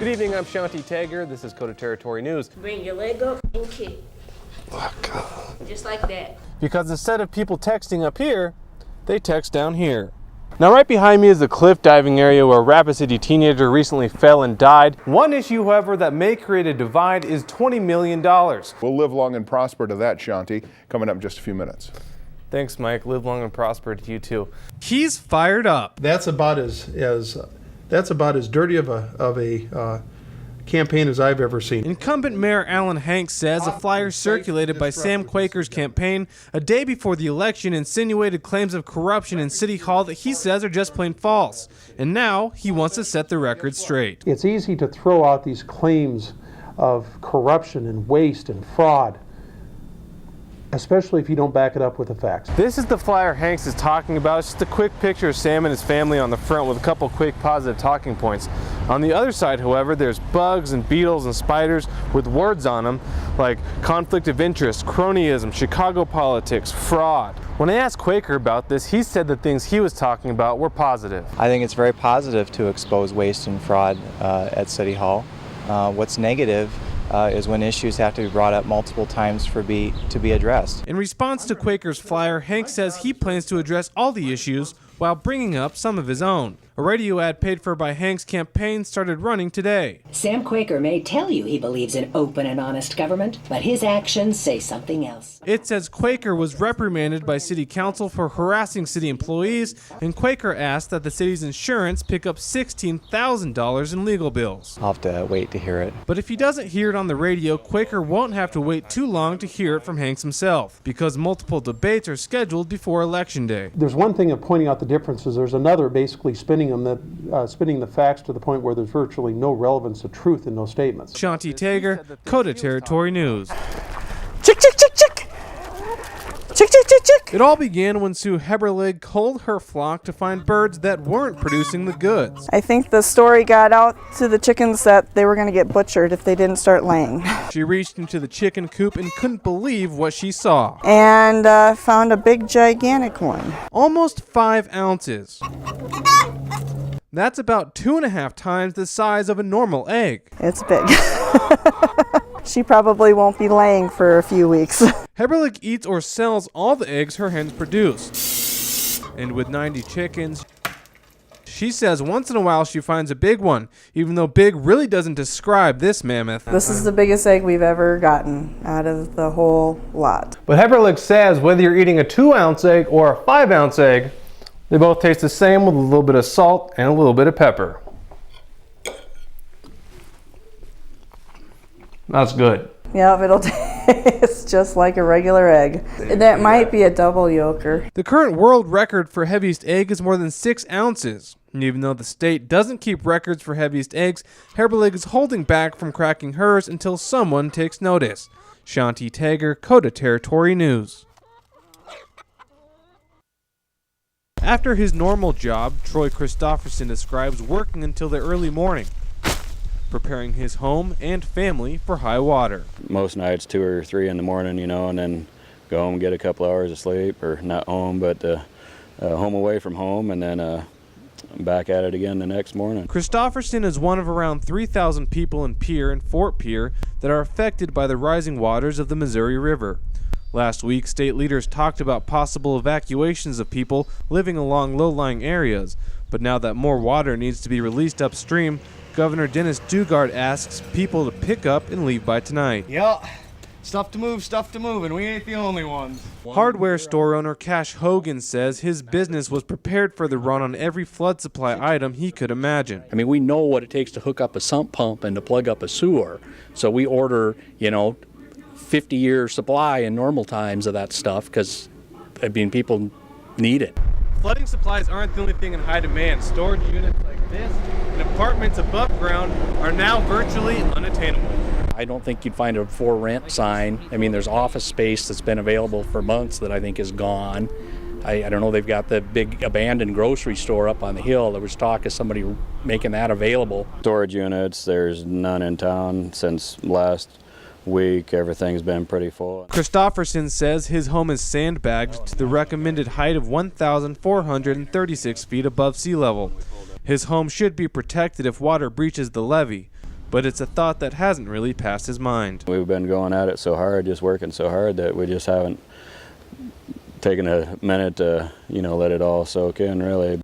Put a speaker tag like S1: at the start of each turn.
S1: Good evening, I'm Shonti Tager. This is Code of Territory News.
S2: Bring your leg up and kick.
S1: Oh, God.
S2: Just like that.
S1: Because instead of people texting up here, they text down here. Now right behind me is the cliff diving area where a Rapid City teenager recently fell and died. One issue, however, that may create a divide is $20 million.
S3: We'll live long and prosper to that, Shonti, coming up in just a few minutes.
S1: Thanks, Mike. Live long and prosper to you too.
S4: He's fired up.
S5: That's about as dirty of a campaign as I've ever seen.
S4: Incumbent Mayor Alan Hanks says a flyer circulated by Sam Quaker's campaign a day before the election insinuated claims of corruption in City Hall that he says are just plain false. And now he wants to set the record straight.
S5: It's easy to throw out these claims of corruption and waste and fraud, especially if you don't back it up with the facts.
S1: This is the flyer Hanks is talking about. It's just a quick picture of Sam and his family on the front with a couple quick positive talking points. On the other side, however, there's bugs and beetles and spiders with words on them like conflict of interest, cronyism, Chicago politics, fraud. When I asked Quaker about this, he said the things he was talking about were positive.
S6: I think it's very positive to expose waste and fraud at City Hall. What's negative is when issues have to be brought up multiple times to be addressed.
S4: In response to Quaker's flyer, Hanks says he plans to address all the issues while bringing up some of his own. A radio ad paid for by Hanks' campaign started running today.
S7: Sam Quaker may tell you he believes in open and honest government, but his actions say something else.
S4: It says Quaker was reprimanded by City Council for harassing city employees, and Quaker asked that the city's insurance pick up $16,000 in legal bills.
S6: I'll have to wait to hear it.
S4: But if he doesn't hear it on the radio, Quaker won't have to wait too long to hear it from Hanks himself, because multiple debates are scheduled before Election Day.
S5: There's one thing of pointing out the differences. There's another basically spinning the facts to the point where there's virtually no relevance to truth in those statements.
S4: Shonti Tager, Code of Territory News.
S8: Chick, chick, chick, chick. Chick, chick, chick, chick.
S4: It all began when Sue Heberlig culled her flock to find birds that weren't producing the goods.
S8: I think the story got out to the chickens that they were going to get butchered if they didn't start laying.
S4: She reached into the chicken coop and couldn't believe what she saw.
S8: And found a big, gigantic one.
S4: Almost 5 ounces. That's about 2.5 times the size of a normal egg.
S8: It's big. She probably won't be laying for a few weeks.
S4: Heberlig eats or sells all the eggs her hens produce. And with 90 chickens, she says once in a while she finds a big one, even though big really doesn't describe this mammoth.
S8: This is the biggest egg we've ever gotten out of the whole lot.
S1: But Heberlig says whether you're eating a 2-ounce egg or a 5-ounce egg, they both taste the same with a little bit of salt and a little bit of pepper. That's good.
S8: Yep, it'll taste just like a regular egg. That might be a double yolker.
S4: The current world record for heaviest egg is more than 6 ounces. And even though the state doesn't keep records for heaviest eggs, Heberlig is holding back from cracking hers until someone takes notice. Shonti Tager, Code of Territory News. After his normal job, Troy Christofferson describes working until the early morning, preparing his home and family for high water.
S9: Most nights 2 or 3 in the morning, and then go home and get a couple hours of sleep, or not home, but home away from home, and then back at it again the next morning.
S4: Christofferson is one of around 3,000 people in Pierre and Fort Pierre that are affected by the rising waters of the Missouri River. Last week, state leaders talked about possible evacuations of people living along low-lying areas, but now that more water needs to be released upstream, Governor Dennis Dugard asks people to pick up and leave by tonight.
S10: Yeah, stuff to move, and we ain't the only ones.
S4: Hardware store owner Cash Hogan says his business was prepared for the run on every flood supply item he could imagine.
S11: I mean, we know what it takes to hook up a sump pump and to plug up a sewer, so we order, 50-year supply in normal times of that stuff because, people need it.
S4: Flooding supplies aren't the only thing in high demand. Storage units like this and apartments above ground are now virtually unattainable.
S11: I don't think you'd find a for rent sign. I mean, there's office space that's been available for months that I think is gone. I don't know, they've got the big abandoned grocery store up on the hill. There was talk of somebody making that available.
S9: Storage units, there's none in town since last week. Everything's been pretty full.
S4: Christofferson says his home is sandbagged to the recommended height of 1,436 feet above sea level. His home should be protected if water breaches the levee, but it's a thought that hasn't really passed his mind.
S9: We've been going at it so hard, just working so hard, that we just haven't taken a minute to, let it all soak in, really.